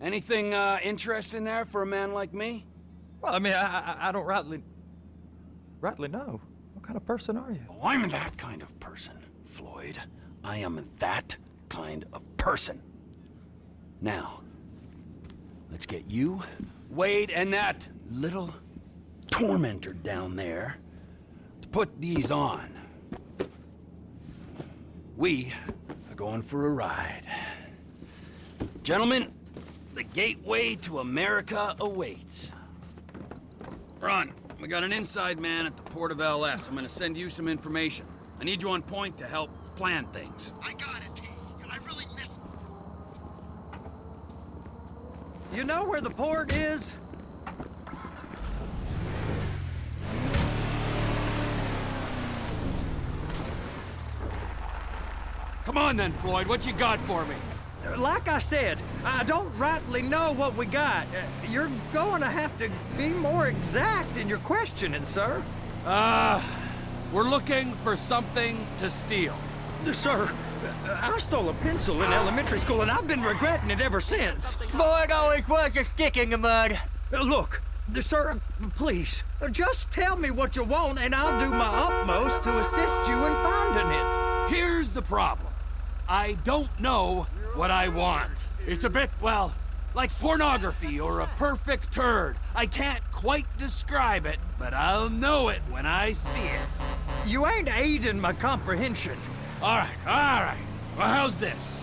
Anything, interesting there for a man like me? Well, I mean, I don't rightly know. What kind of person are you? Oh, I'm that kind of person, Floyd. I am that kind of person. Now, let's get you, Wade, and that little tormentor down there to put these on. We are going for a ride. Gentlemen, the gateway to America awaits. Ron, we got an inside man at the port of LS. I'm gonna send you some information. I need you on point to help plan things. I got it, T. I really miss... You know where the port is? Come on then, Floyd, what you got for me? Like I said, I don't rightly know what we got. You're going to have to be more exact in your questioning, sir. We're looking for something to steal. Sir, I stole a pencil in elementary school, and I've been regretting it ever since. Floyd always was a stick in the mud. Look, sir, please, just tell me what you want, and I'll do my utmost to assist you in finding it. Here's the problem. I don't know what I want. It's a bit, well, like pornography or a perfect turd. I can't quite describe it, but I'll know it when I see it. You ain't aiding my comprehension. All right. Well, how's this?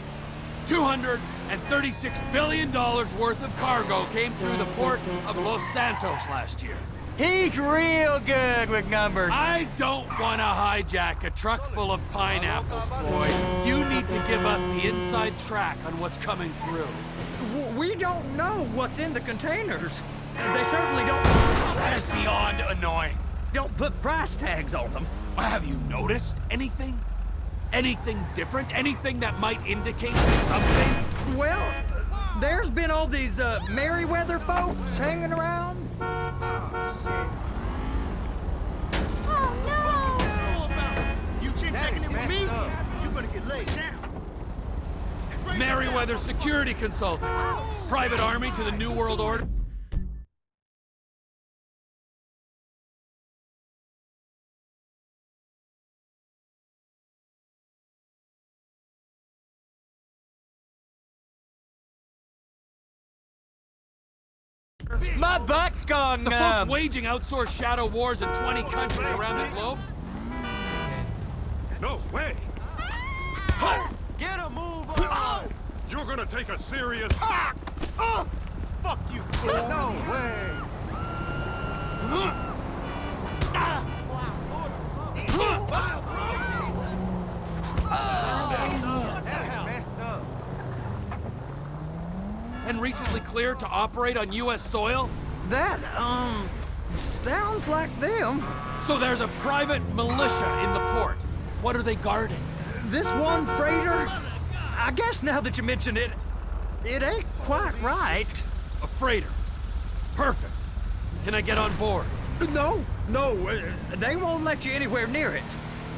$236 billion worth of cargo came through the port of Los Santos last year. He's real good with numbers. I don't want to hijack a truck full of pineapples, Floyd. You need to give us the inside track on what's coming through. We don't know what's in the containers. They certainly don't... That is beyond annoying. Don't put price tags on them. Have you noticed anything? Anything different? Anything that might indicate something? Well, there's been all these Merryweather folks hanging around. You chit-checking it with me? You gonna get laid now. Merryweather security consultant. Private army to the New World Order. My butt's gone The folks numb. waging outsourced shadow wars in 20 countries around the globe. No way! Get a move on! You're gonna take a serious... Fuck you, fool! No way! And recently cleared to operate on U.S. soil? That, sounds like them. So there's a private militia in the port. What are they guarding? This one freighter, I guess now that you mention it, it ain't quite right. A freighter. Perfect. Can I get on board? No, they won't let you anywhere near it.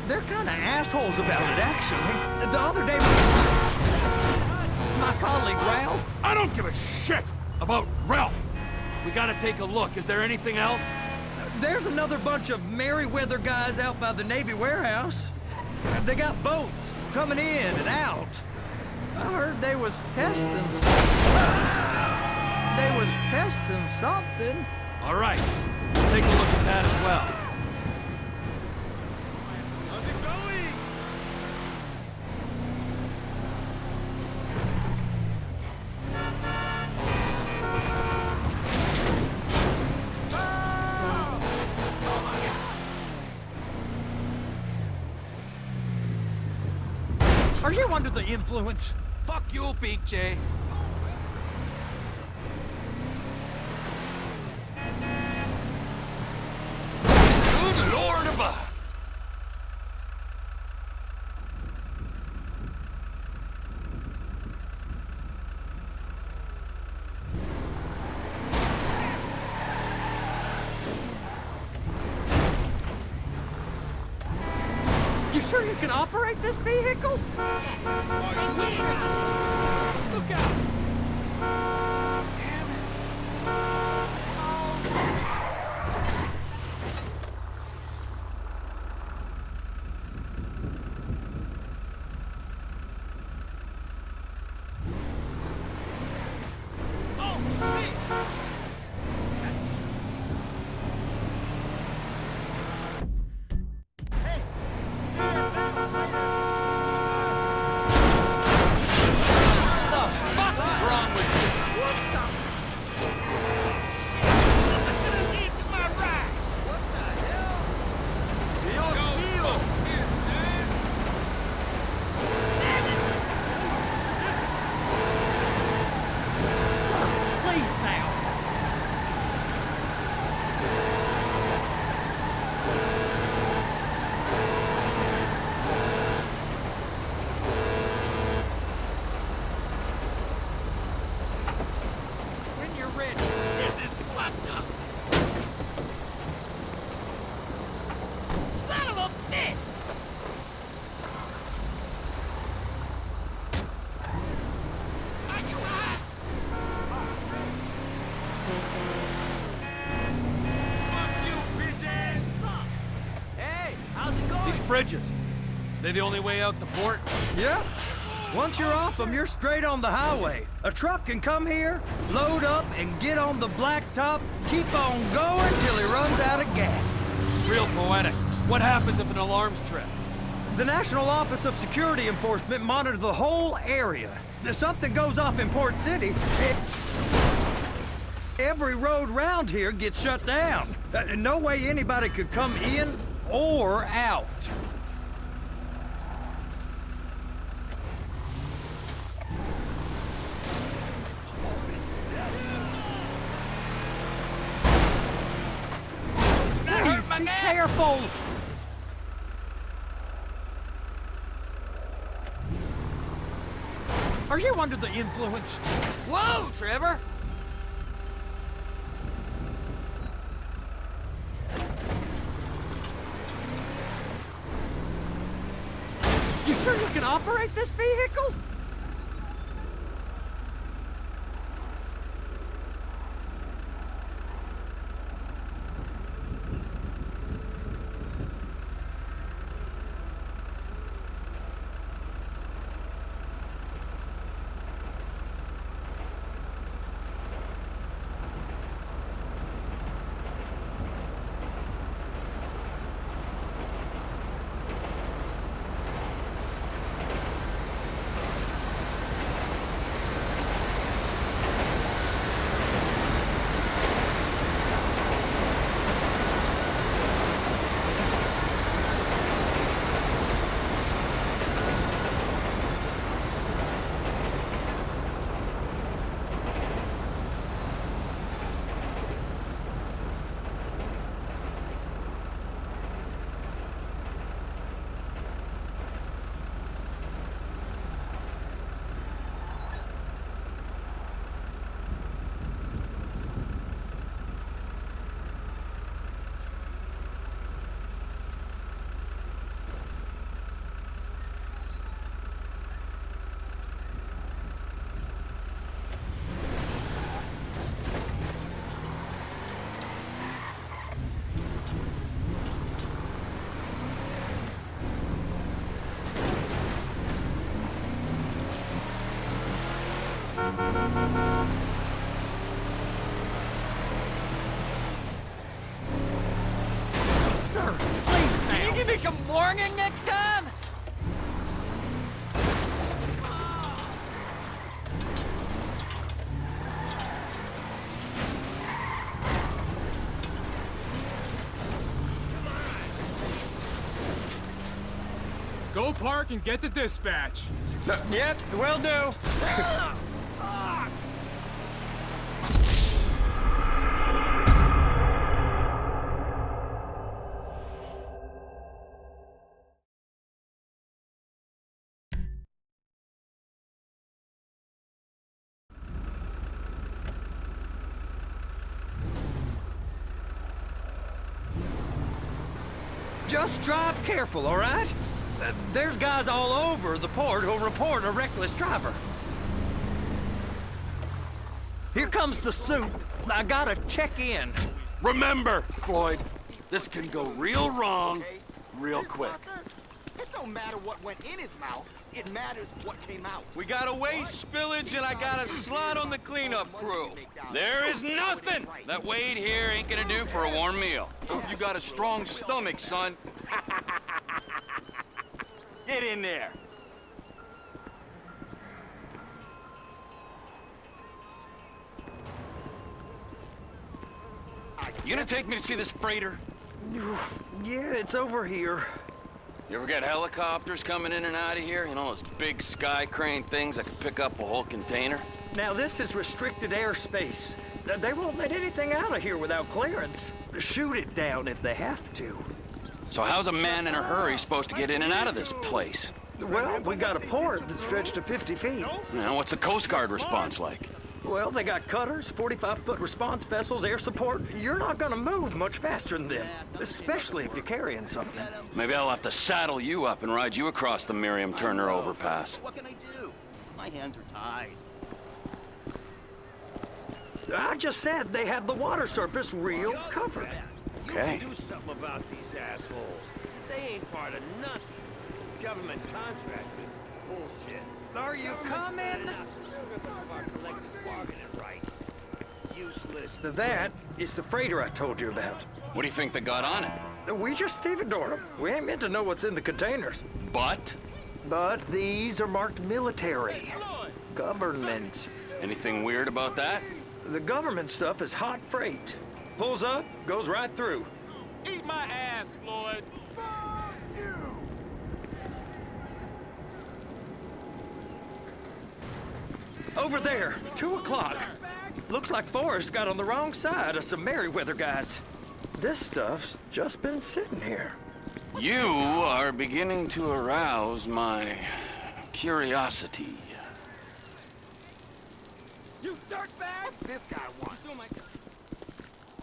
They're kind of assholes about it, actually. The other day, my colleague Ralph... I don't give a shit about Ralph. We gotta take a look. Is there anything else? There's another bunch of Merryweather guys out by the Navy warehouse. They got boats coming in and out. I heard they was testing something. All right. We'll take a look at that as well. How's it going? Are you under the influence? Fuck you, pinche. Good Lord above. You sure you can operate this vehicle? Look out! bridges. They the only way out the port? Yep. Once you're off them, you're straight on the highway. A truck can come here, load up, and get on the blacktop, keep on going till he runs out of gas. Real poetic. What happens if an alarm's tripped? The National Office of Security Enforcement monitors the whole area. If something goes off in Port City, every road round here gets shut down. No way anybody could come in or out. Please, be careful! Are you under the influence? Whoa, Trevor! You sure you can operate this vehicle? Sir, please now. Can you give me some warning next time? Go park and get to dispatch. Yep, will do. Just drive careful, all right? There's guys all over the port who'll report a reckless driver. Here comes the suit. I gotta check in. Remember, Floyd, this can go real wrong real quick. It don't matter what went in his mouth. It matters what came out. We got a waste spillage and I got a slot on the cleanup crew. There is nothing that Wade here ain't gonna do for a warm meal. You got a strong stomach, son. Get in there. You gonna take me to see this freighter? Yeah, it's over here. You ever get helicopters coming in and out of here? You know, those big sky crane things that can pick up a whole container? Now, this is restricted airspace. They won't let anything out of here without clearance. Shoot it down if they have to. So how's a man in a hurry supposed to get in and out of this place? Well, we got a port that's stretched to 50 feet. You know, what's the Coast Guard response like? Well, they got cutters, 45-foot response vessels, air support. You're not gonna move much faster than them, especially if you're carrying something. Maybe I'll have to saddle you up and ride you across the Miriam Turner overpass. What can I do? My hands are tied. I just said they had the water surface real covered. Okay. Do something about these assholes. They ain't part of nothing. Government contractors, bullshit. Are you coming? Strip us of our collective bargaining rights. Useless. That is the freighter I told you about. What do you think they got on it? We just stevedored them. We ain't meant to know what's in the containers. But? But these are marked military. Government. Anything weird about that? The government stuff is hot freight. Pulls up, goes right through. Eat my ass, Floyd. Over there, 2 o'clock. Looks like Forrest got on the wrong side of some Merryweather guys. This stuff's just been sitting here. You are beginning to arouse my curiosity. You dirtbag! This guy won.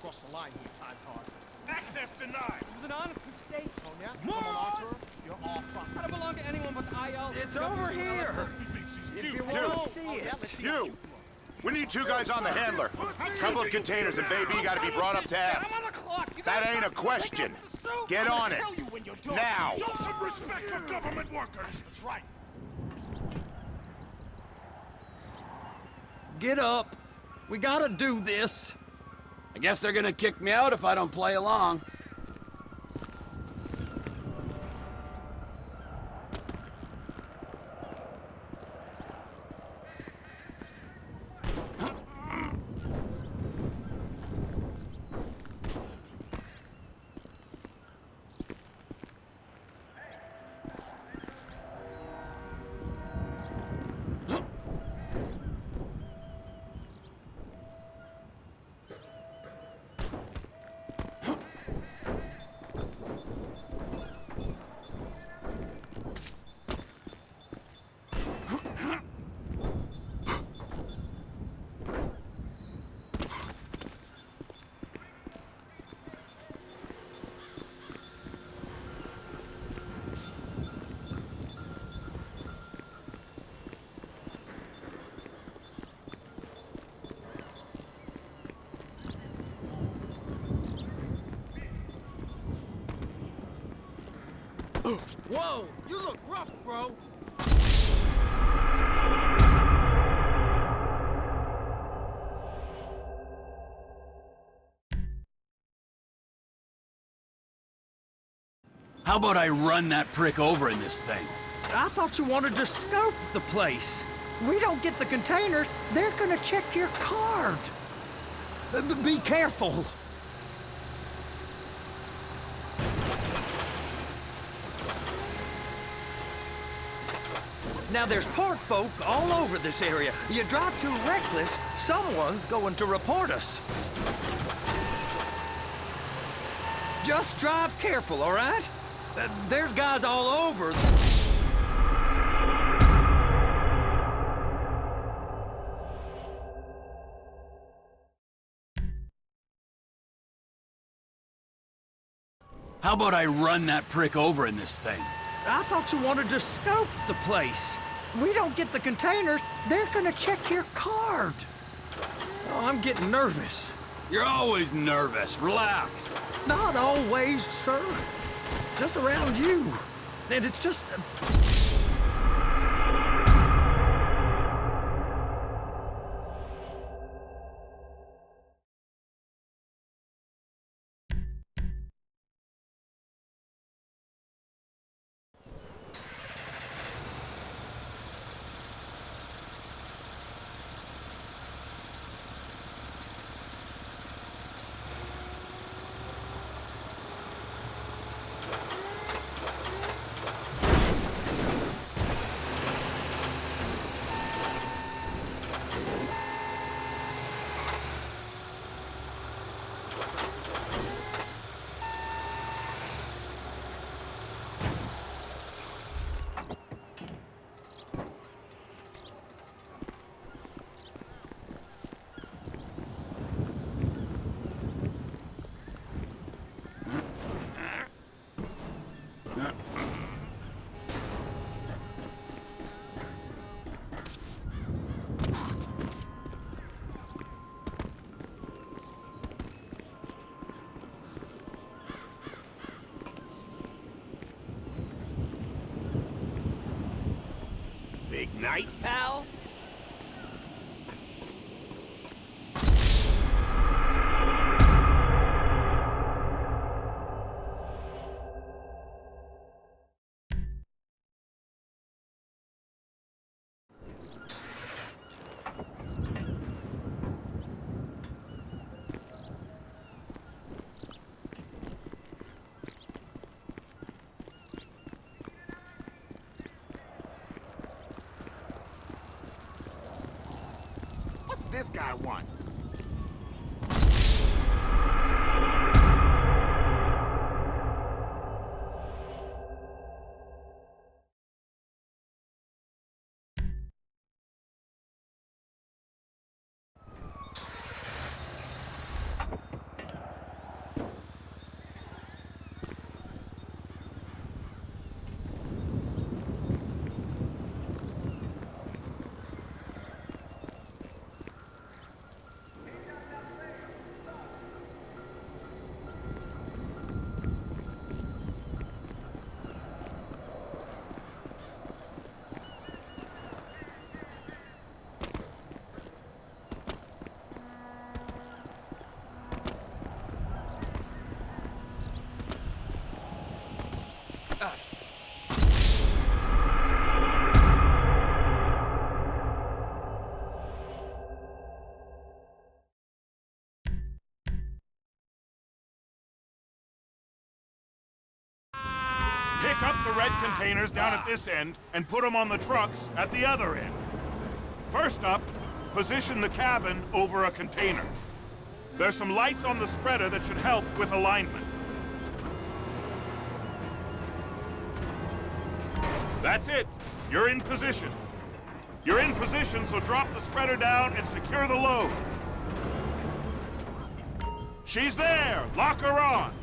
Cross the line here, Time Card. Access denied. It was an honest mistake, Tonya. More! You're all fucked. I don't belong to anyone but IL. It's over here! If you want to see it. You! We need 2 guys on the handler. Couple of containers and Baby gotta be brought up to F. That ain't a question. Get on it. Now! Show some respect for government workers. That's right. Get up. We gotta do this. I guess they're gonna kick me out if I don't play along. Whoa, you look rough, bro. How about I run that prick over in this thing? I thought you wanted to scope the place. We don't get the containers, they're gonna check your card. Be careful. Now there's port folk all over this area. You drive too reckless, someone's going to report us. Just drive careful, all right? There's guys all over. How about I run that prick over in this thing? I thought you wanted to scope the place. We don't get the containers, they're gonna check your card. Oh, I'm getting nervous. You're always nervous. Relax. Not always, sir. Just around you. And it's just... night, pal? What's this guy want? Pick up the red containers down at this end and put them on the trucks at the other end. First up, position the cabin over a container. There's some lights on the spreader that should help with alignment. That's it. You're in position. You're in position, so drop the spreader down and secure the load. She's there. Lock her on.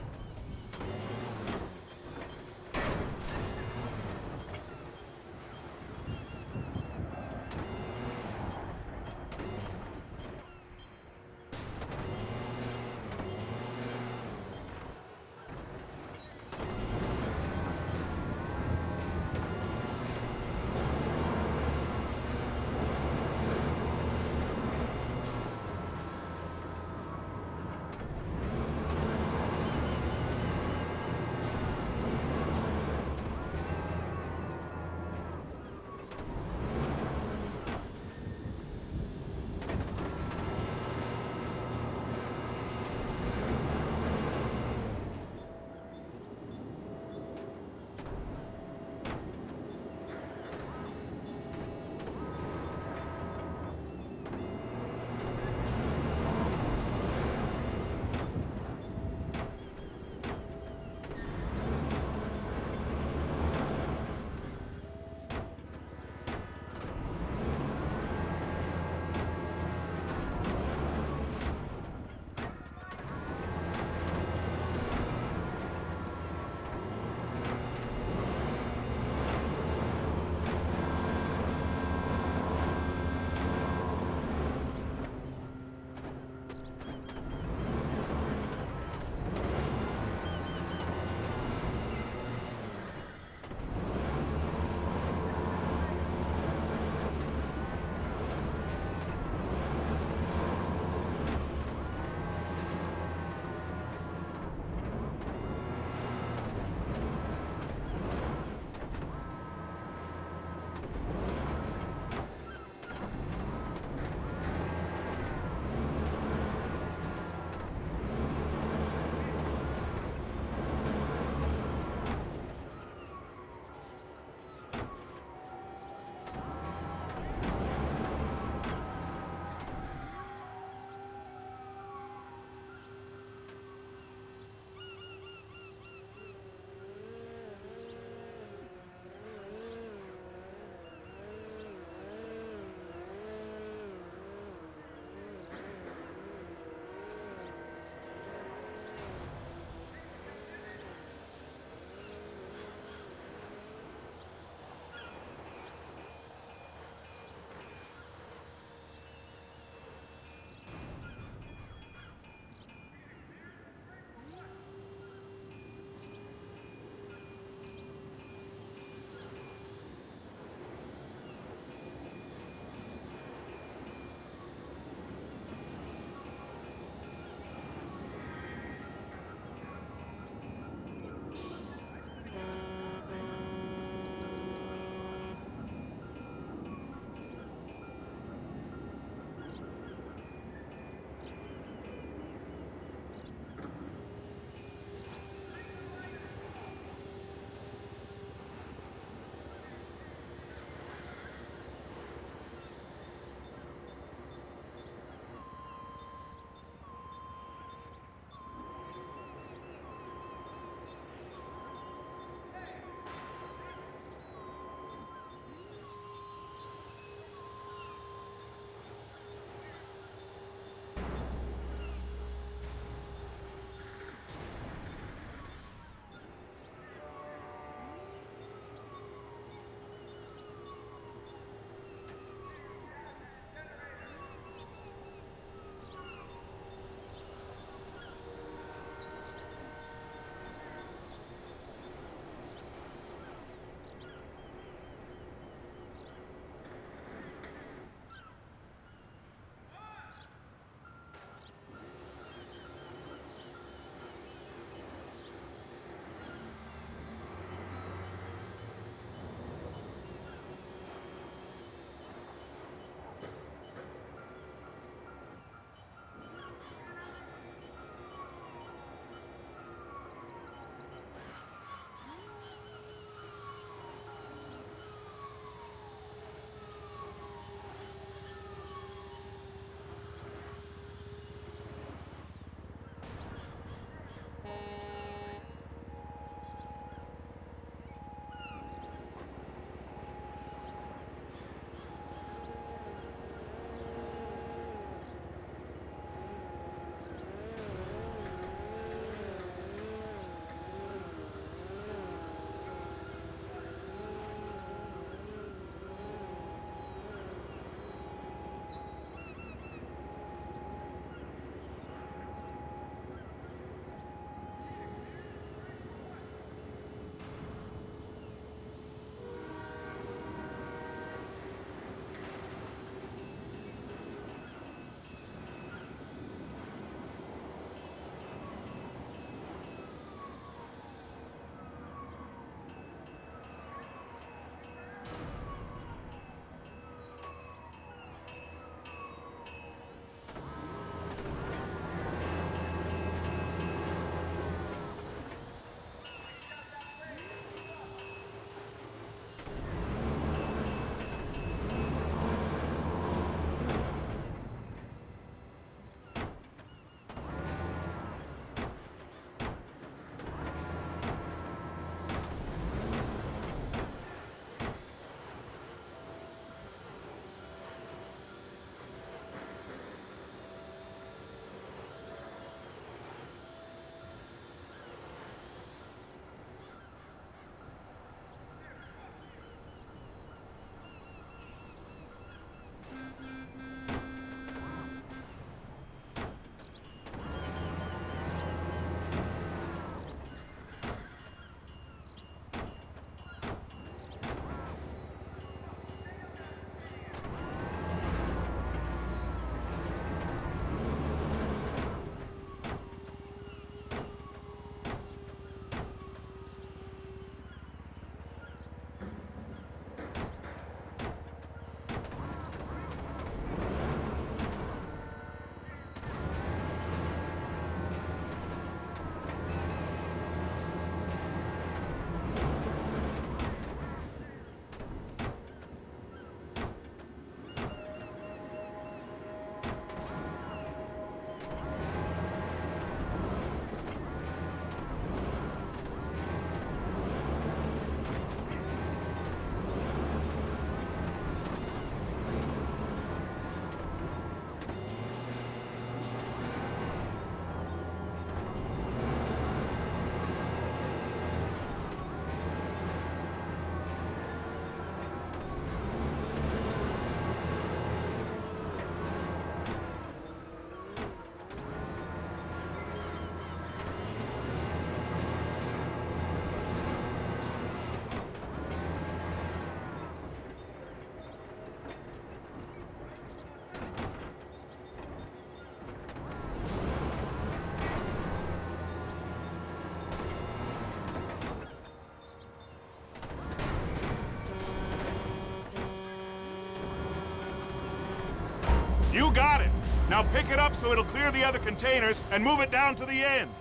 got it. Now pick it up so it'll clear the other containers and move it down to the end.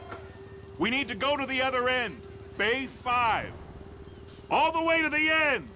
We need to go to the other end. Bay 5. All the way to the end!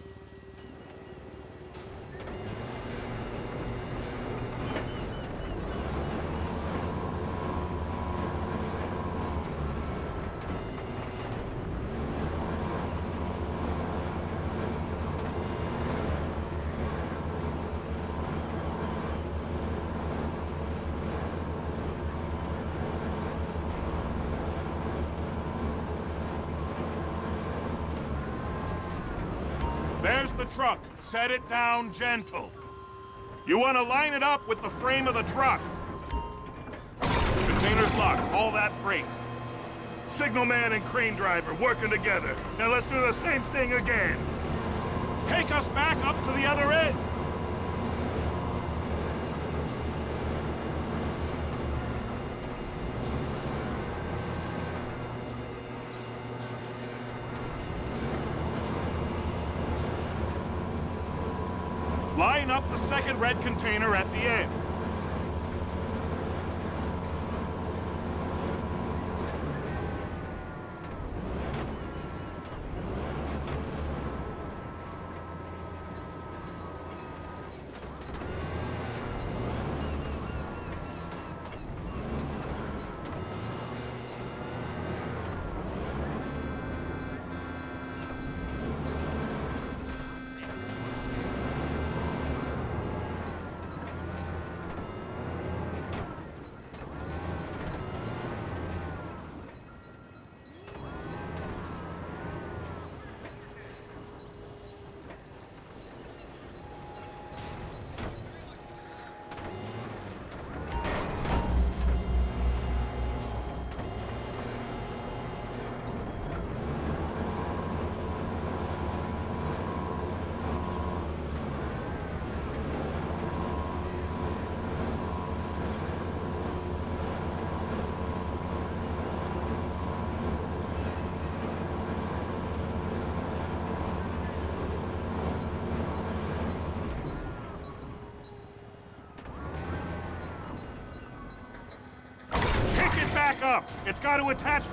There's the truck. Set it down gentle. You want to line it up with the frame of the truck. Container's locked. All that freight. Signalman and crane driver working together. Now let's do the same thing again. Take us back up to the other end. Line up the second red container at the end. Back up! It's got to attach to...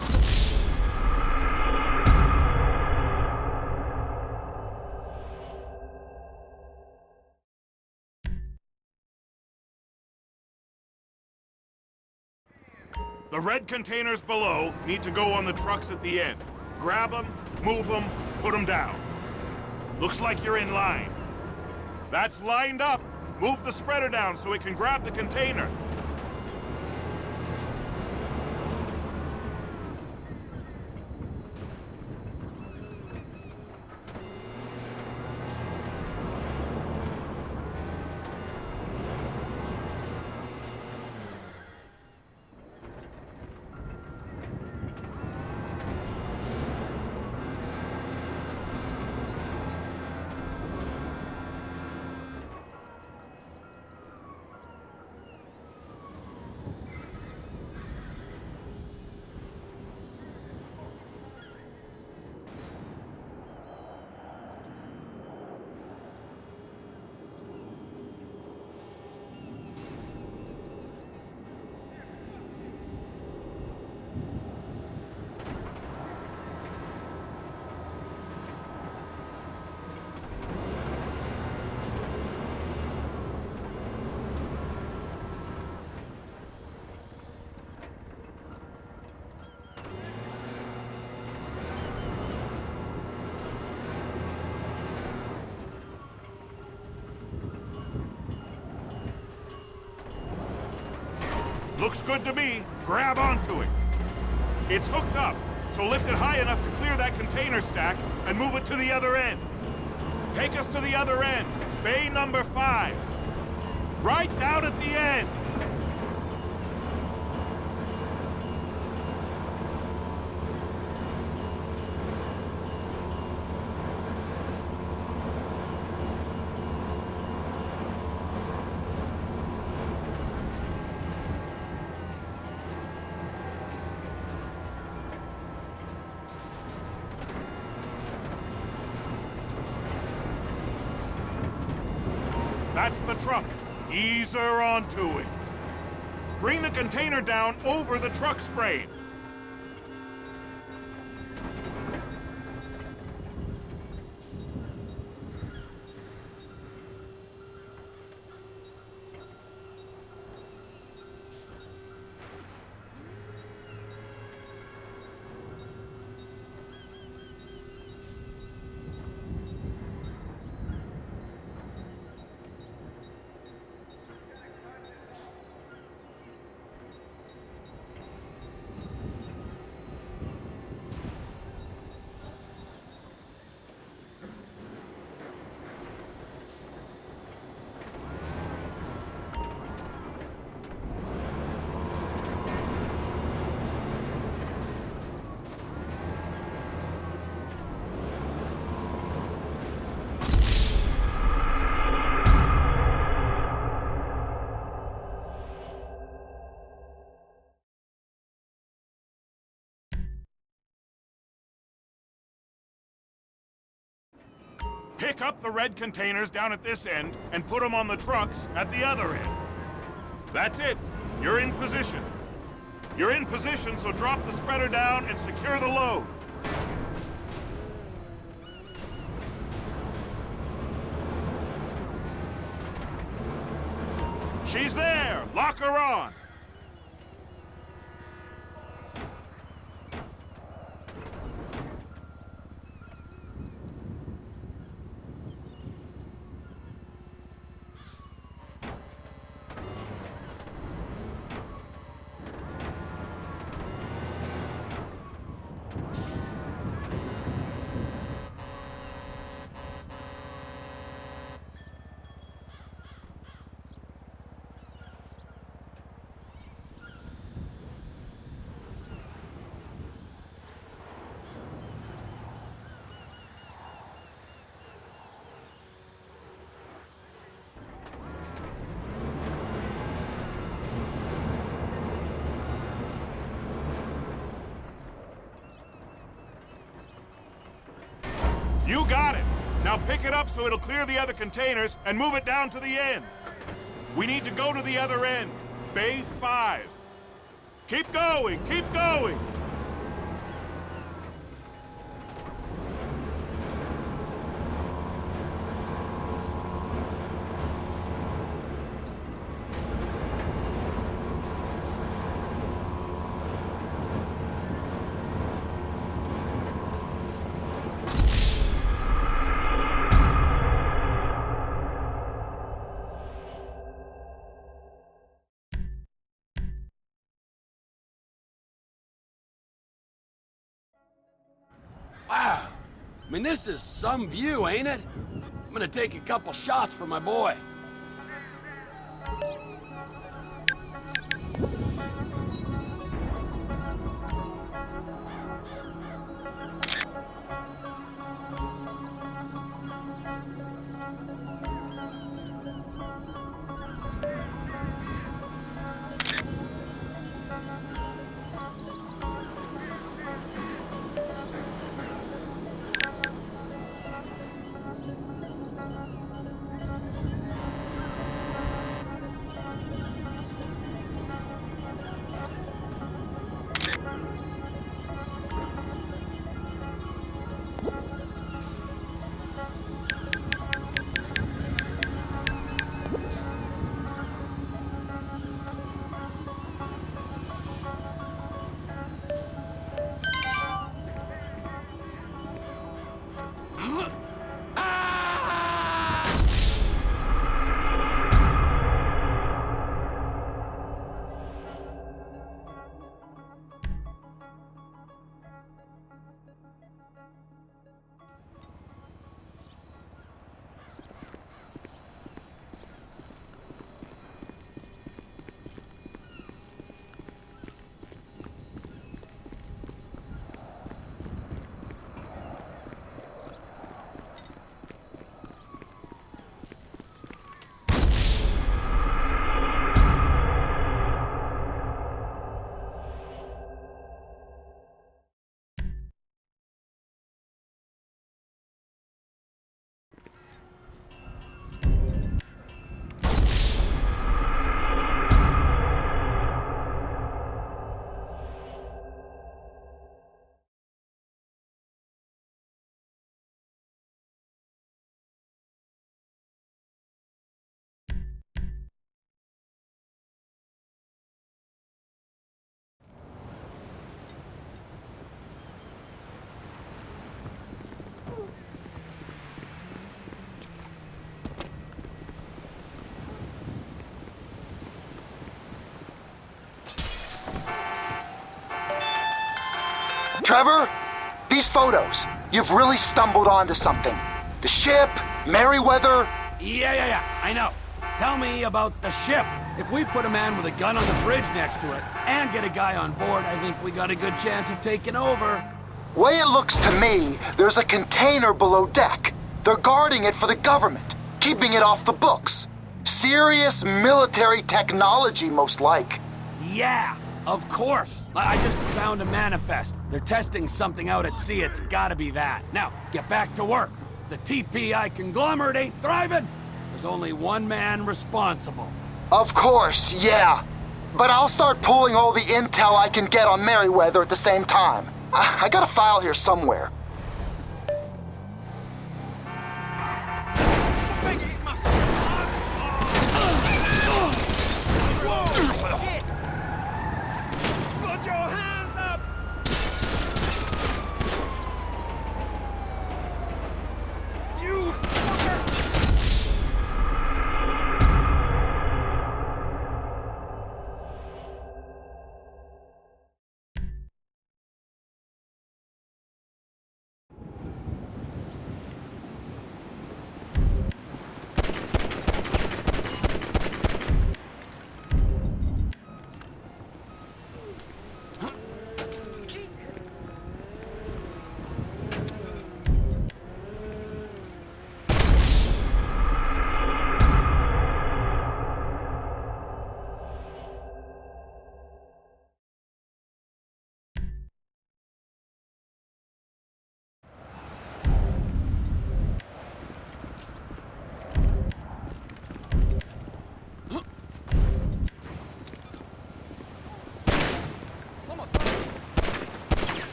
The red containers below need to go on the trucks at the end. Grab them, move them, put them down. Looks like you're in line. That's lined up. Move the spreader down so it can grab the container. Looks good to me. Grab onto it. It's hooked up, so lift it high enough to clear that container stack and move it to the other end. Take us to the other end, bay number 5. Right down at the end. That's the truck. Ease her onto it. Bring the container down over the truck's frame. Pick up the red containers down at this end and put them on the trucks at the other end. That's it. You're in position. You're in position, so drop the spreader down and secure the load. She's there! Lock her on! You got it! Now pick it up so it'll clear the other containers and move it down to the end. We need to go to the other end. Bay 5. Keep going! Keep going! Wow. I mean, this is some view, ain't it? I'm gonna take a couple shots for my boy. Trevor, these photos, you've really stumbled onto something. The ship, Merryweather. Yeah, I know. Tell me about the ship. If we put a man with a gun on the bridge next to it and get a guy on board, I think we got a good chance of taking over. Way it looks to me, there's a container below deck. They're guarding it for the government, keeping it off the books. Serious military technology, most like. Yeah, of course. I just found a manifest. They're testing something out at sea. It's gotta be that. Now, get back to work. The TPI conglomerate ain't thriving. There's only one man responsible. Of course, yeah. But I'll start pulling all the intel I can get on Merryweather at the same time. I got a file here somewhere. Put your hands up! You fucker!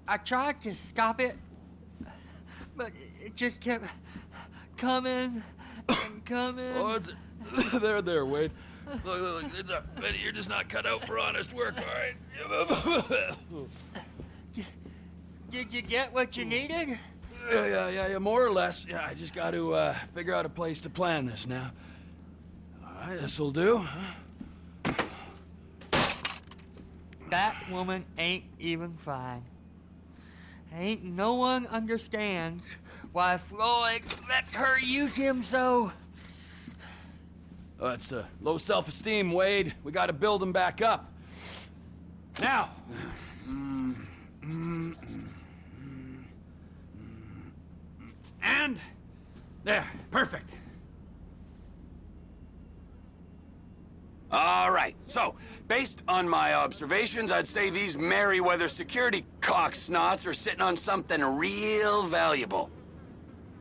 I tried to stop it, but it just kept coming and coming. Oh, it's... there, Wade. Look, it's a pity you're just not cut out for honest work, all right? Did you get what you needed? Yeah, more or less. Yeah, I just got to figure out a place to plan this now. All right, this'll do. That woman ain't even fine. Ain't no one understands why Floyd lets her use him so. Oh, that's low self-esteem, Wade. We got to build him back up. Now. And there, perfect. All right, so, based on my observations, I'd say these Merryweather security cocksnots are sitting on something real valuable.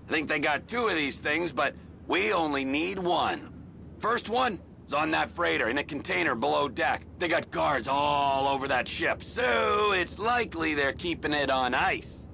I think they got 2 of these things, but we only need 1. First one is on that freighter in a container below deck. They got guards all over that ship, so it's likely they're keeping it on ice.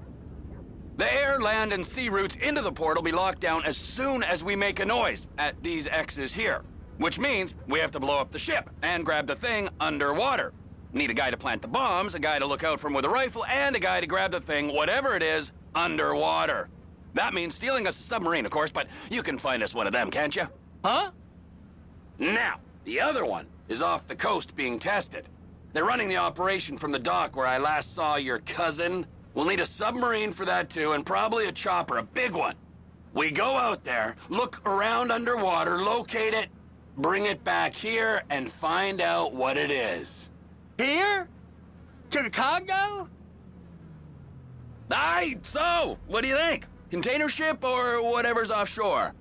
The air, land, and sea routes into the port will be locked down as soon as we make a noise at these X's here. Which means we have to blow up the ship and grab the thing underwater. Need a guy to plant the bombs, a guy to look out for 'em with a rifle, and a guy to grab the thing, whatever it is, underwater. That means stealing us a submarine, of course, but you can find us one of them, can't you? Huh? Now, the other one is off the coast being tested. They're running the operation from the dock where I last saw your cousin. We'll need a submarine for that too, and probably a chopper, a big one. We go out there, look around underwater, locate it, bring it back here, and find out what it is. Here? To the Congo? Aye, so, what do you think? Container ship or whatever's offshore?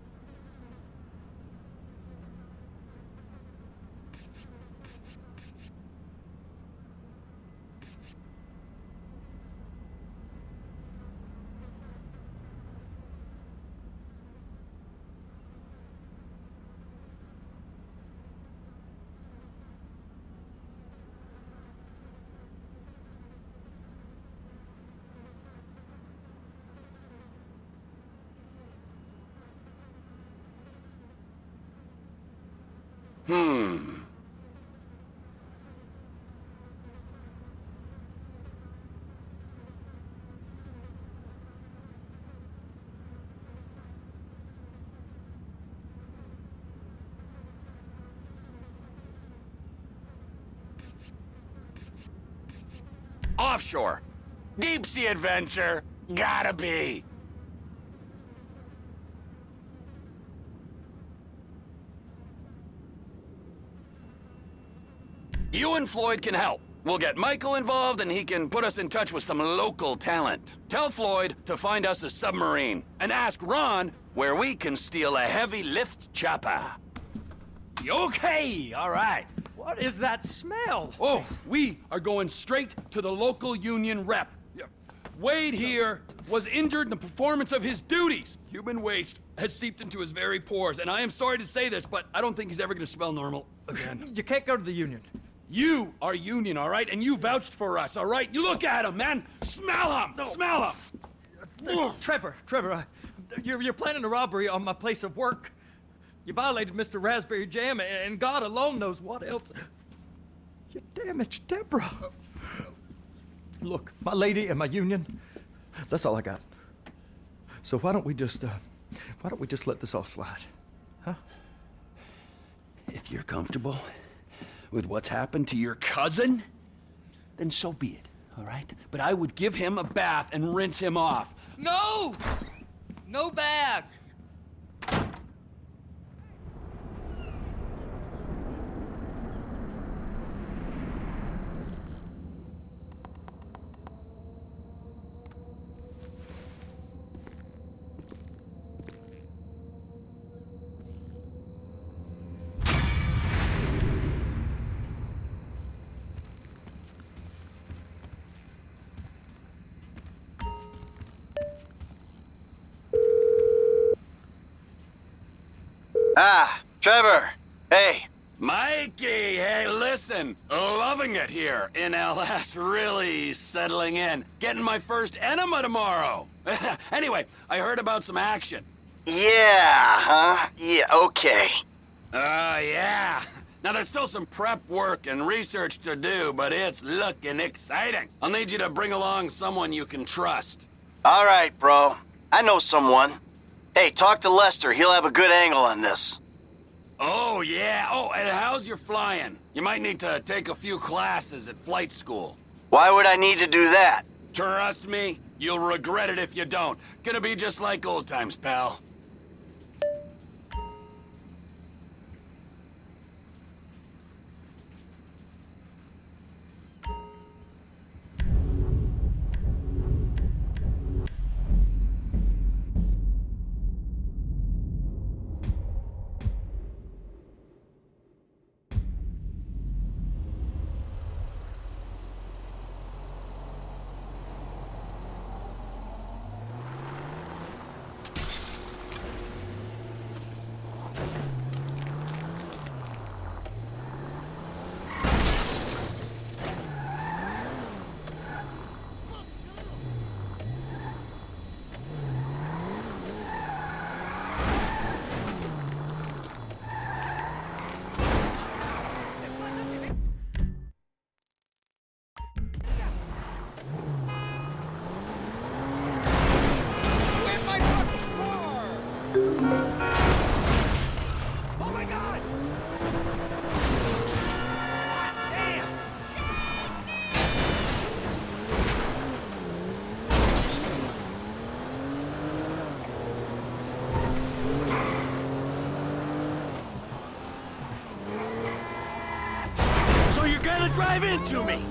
Offshore. Deep sea adventure. Gotta be. You and Floyd can help. We'll get Michael involved and he can put us in touch with some local talent. Tell Floyd to find us a submarine and ask Ron where we can steal a heavy lift chopper. Okay, all right. What is that smell? Oh, we are going straight to the local union rep. Wade here was injured in the performance of his duties. Human waste has seeped into his very pores, and I am sorry to say this, but I don't think he's ever gonna smell normal again. You can't go to the union. You are union, all right? And you vouched for us, all right? You look at him, man. Smell him. No. Smell him. Trevor, you're planning a robbery on my place of work. You violated Mr. Raspberry Jam, and God alone knows what else. You damaged Deborah. Look, my lady and my union, that's all I got. So why don't we just let this all slide, huh? If you're comfortable with what's happened to your cousin, then so be it, all right? But I would give him a bath and rinse him off. No! No baths! Ah, Trevor. Hey. Mikey, hey, listen. Loving it here in LS. Really settling in. Getting my first enema tomorrow. Anyway, I heard about some action. Yeah, huh? Yeah, okay. Yeah. Now, there's still some prep work and research to do, but it's looking exciting. I'll need you to bring along someone you can trust. All right, bro. I know someone. Hey, talk to Lester. He'll have a good angle on this. Oh, yeah. Oh, and how's your flying? You might need to take a few classes at flight school. Why would I need to do that? Trust me, you'll regret it if you don't. Gonna be just like old times, pal. Drive into me!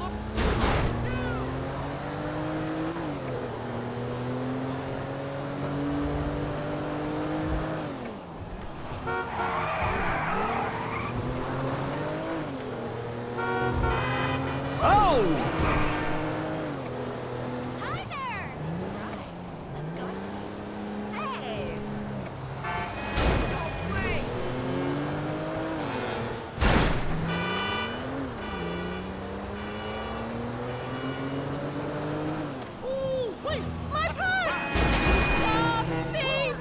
Hi there! Right. Let's go. Hey! No way! My car! Stop thief!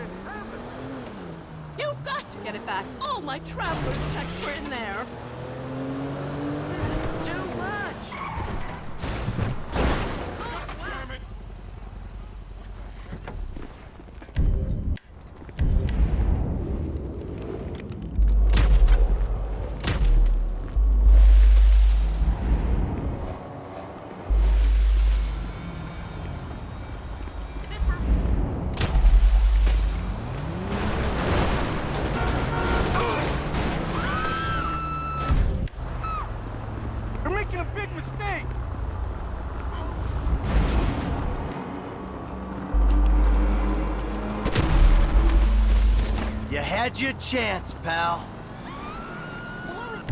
You've got to get it back. Oh my my traveler's checks were in there. This is too much. Damn it! Is this for... You're making a big mistake! You had your chance, pal. What was...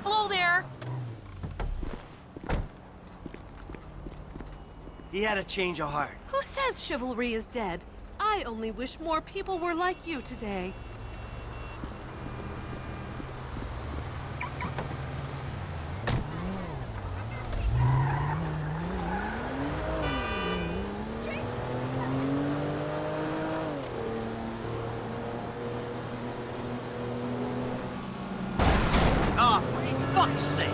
Hello there. He had a change of heart. Who says chivalry is dead? I only wish more people were like you today. Ah, for fuck's sake!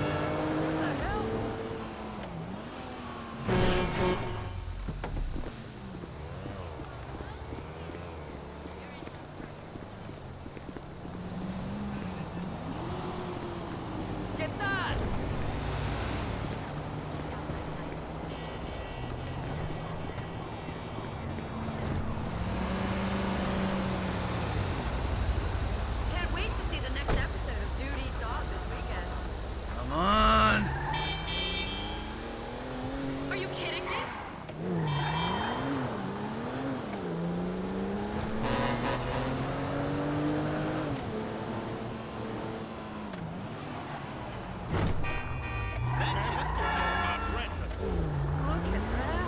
Get that! Can't wait to see the next episode of Duty Dog this weekend. Come on! Are you kidding me? Look at that.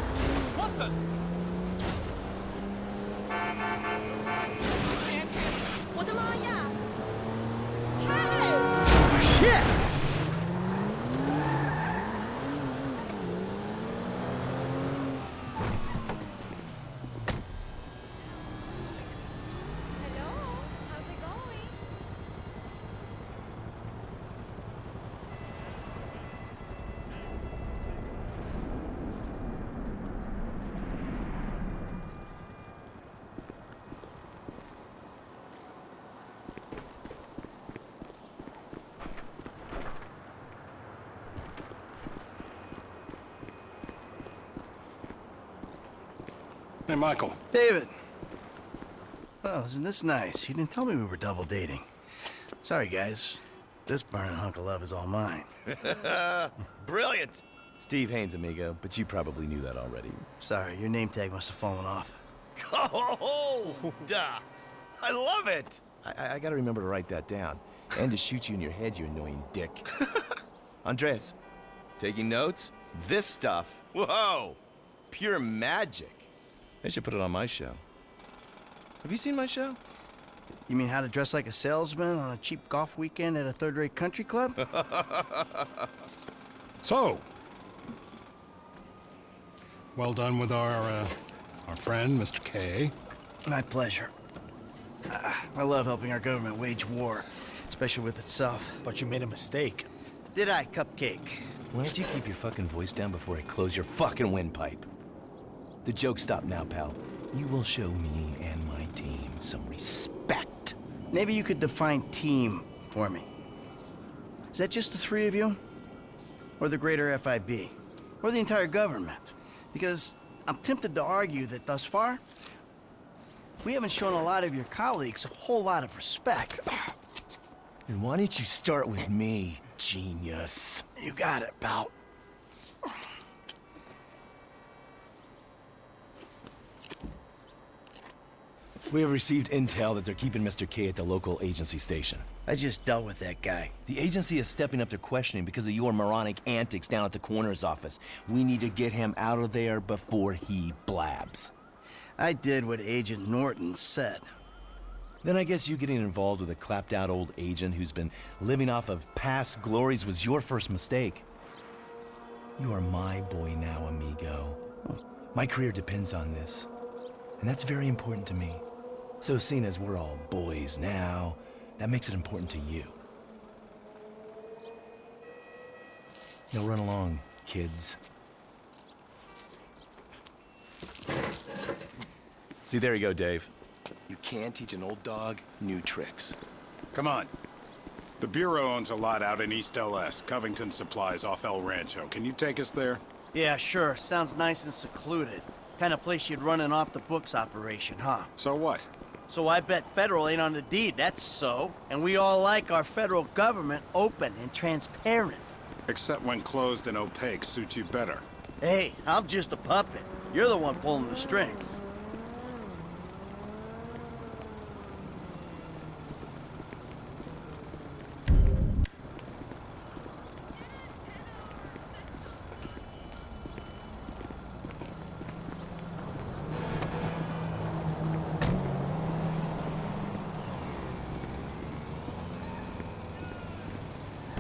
What the? What am I at? Shit! Hello? How's it going? Hey, Michael. David. Well, isn't this nice? You didn't tell me we were double dating. Sorry, guys. This burning hunk of love is all mine. Brilliant! Steve Haynes, amigo, but you probably knew that already. Sorry, your name tag must have fallen off. Oh, duh! I love it! I gotta remember to write that down. And to shoot you in your head, you annoying dick. Andreas, taking notes? This stuff, whoa! Pure magic. They should put it on my show. Have you seen my show? You mean how to dress like a salesman on a cheap golf weekend at a third-rate country club? So, well done with our friend, Mr. K. My pleasure. I love helping our government wage war, especially with itself. But you made a mistake. Did I, Cupcake? Why don't you keep your fucking voice down before I close your fucking windpipe? The joke stopped now, pal. You will show me and my team some respect. Maybe you could define team for me. Is that just the three of you? Or the greater FIB? Or the entire government? Because I'm tempted to argue that thus far, we haven't shown a lot of your colleagues a whole lot of respect. And why don't you start with me, genius? You got it, pal. We have received intel that they're keeping Mr. K at the local agency station. I just dealt with that guy. The agency is stepping up their questioning because of your moronic antics down at the coroner's office. We need to get him out of there before he blabs. I did what Agent Norton said. Then I guess you getting involved with a clapped-out old agent who's been living off of past glories was your first mistake. You are my boy now, amigo. My career depends on this, and that's very important to me. So seeing as we're all boys now, that makes it important to you. Now run along, kids. See, there you go, Dave. You can teach an old dog new tricks. Come on. The Bureau owns a lot out in East LS, Covington Supplies off El Rancho. Can you take us there? Yeah, sure. Sounds nice and secluded. Kind of place you'd run an off-the-books operation, huh? So what? So I bet federal ain't on the deed, that's so. And we all like our federal government open and transparent. Except when closed and opaque suits you better. Hey, I'm just a puppet. You're the one pulling the strings.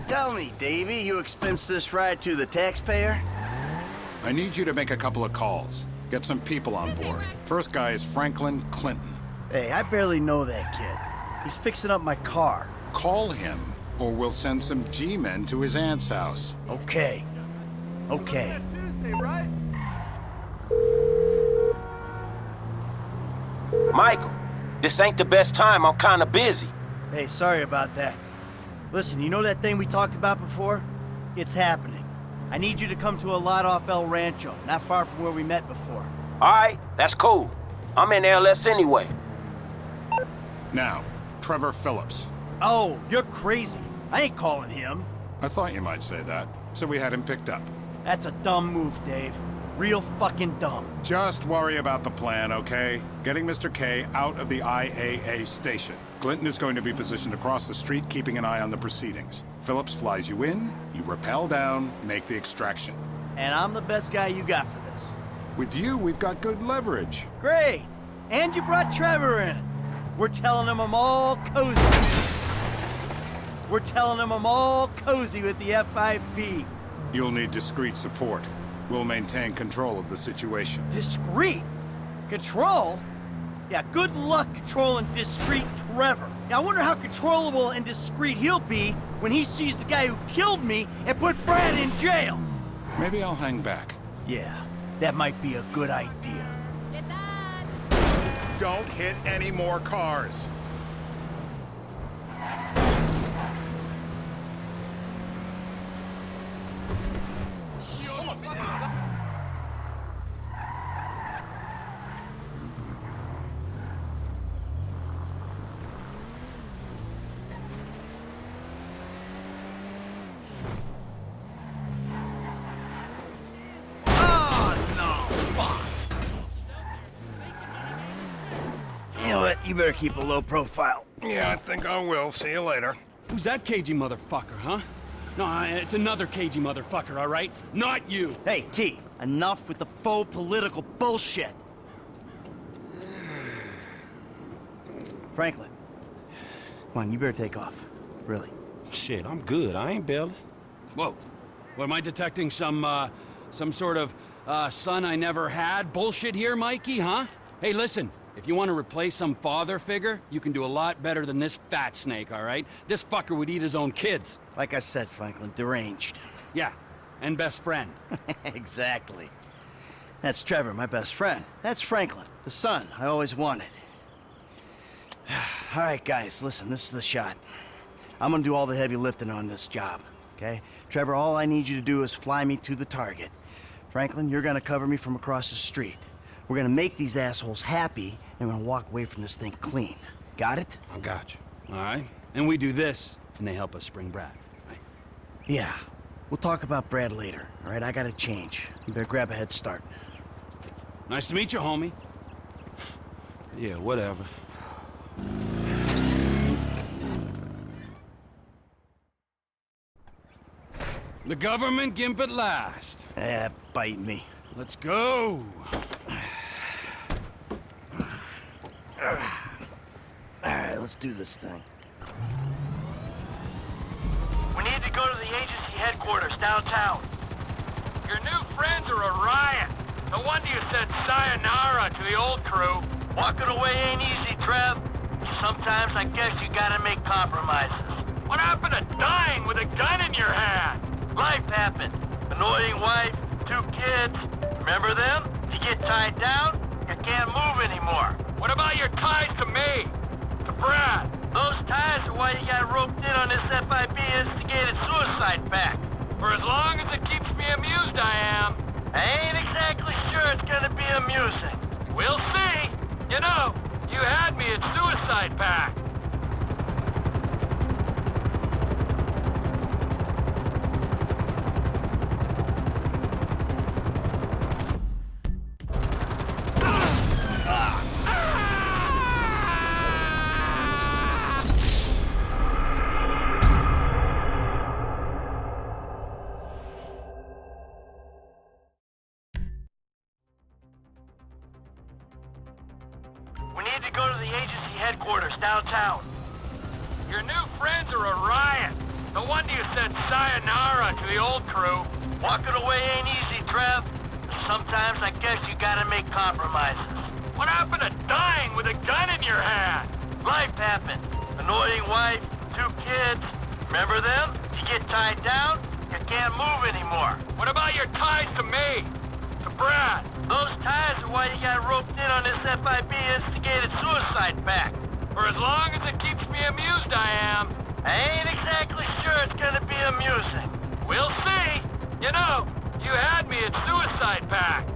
Tell me, Davey, you expense this ride to the taxpayer? I need you to make a couple of calls. Get some people on board. First guy is Franklin Clinton. Hey, I barely know that kid. He's fixing up my car. Call him, or we'll send some G-men to his aunt's house. Okay. Okay. Michael, this ain't the best time. I'm kinda busy. Hey, sorry about that. Listen, you know that thing we talked about before? It's happening. I need you to come to a lot off El Rancho, not far from where we met before. All right, that's cool. I'm in LS anyway. Now, Trevor Phillips. Oh, you're crazy. I ain't calling him. I thought you might say that, so we had him picked up. That's a dumb move, Dave. Real fucking dumb. Just worry about the plan, okay? Getting Mr. K out of the IAA station. Clinton is going to be positioned across the street, keeping an eye on the proceedings. Phillips flies you in, you rappel down, make the extraction. And I'm the best guy you got for this. With you, we've got good leverage. Great. And you brought Trevor in. We're telling him I'm all cozy. We're telling him I'm all cozy with the FIB. You'll need discreet support. We'll maintain control of the situation. Discreet? Control? Yeah, good luck controlling discreet Trevor. Yeah, I wonder how controllable and discreet he'll be when he sees the guy who killed me and put Brad in jail. Maybe I'll hang back. Yeah, that might be a good idea. Don't hit any more cars. You know what? You better keep a low profile. Yeah, I think I will. See you later. Who's that cagey motherfucker, huh? No, it's another cagey motherfucker, all right? Not you. Hey, T, enough with the faux political bullshit. Franklin, come on, you better take off. Really. Shit, I'm good. I ain't bailing. Whoa. What, am I detecting some sort of, son I never had bullshit here, Mikey, huh? Hey, listen. If you want to replace some father figure, you can do a lot better than this fat snake, all right? This fucker would eat his own kids. Like I said, Franklin, deranged. Yeah, and best friend. Exactly. That's Trevor, my best friend. That's Franklin, the son I always wanted. All right, guys, listen, this is the shot. I'm gonna do all the heavy lifting on this job, okay? Trevor, all I need you to do is fly me to the target. Franklin, you're gonna cover me from across the street. We're gonna make these assholes happy, and we're gonna walk away from this thing clean. Got it? I got you. All right. And we do this, and they help us bring Brad, right? Yeah. We'll talk about Brad later, all right? I gotta change. You better grab a head start. Nice to meet you, homie. Yeah, whatever. The government gimp at last. Bite me. Let's go. Alright, let's do this thing. We need to go to the agency headquarters downtown. Your new friends are a riot. No wonder you said sayonara to the old crew. Walking away ain't easy, Trev. Sometimes I guess you gotta make compromises. What happened to dying with a gun in your hand? Life happened. Annoying wife, 2 kids. Remember them? You get tied down, you can't move anymore. What about your ties to me? To Brad? Those ties are why you got roped in on this FIB instigated suicide pact. For as long as it keeps me amused, I am. I ain't exactly sure it's gonna be amusing. We'll see. You know, you had me at suicide pact. We need to go to the agency headquarters downtown. Your new friends are a riot. No wonder you said sayonara to the old crew. Walking away ain't easy, Trev. Sometimes I guess you gotta make compromises. What happened to dying with a gun in your hand? Life happened. Annoying wife, 2 kids. Remember them? You get tied down, you can't move anymore. What about your ties to me? To Brad? Those ties are why you got roped in on this FIB instigated suicide pact. For as long as it keeps me amused, I am. I ain't exactly sure it's gonna be amusing. We'll see. You know, you had me at suicide pact.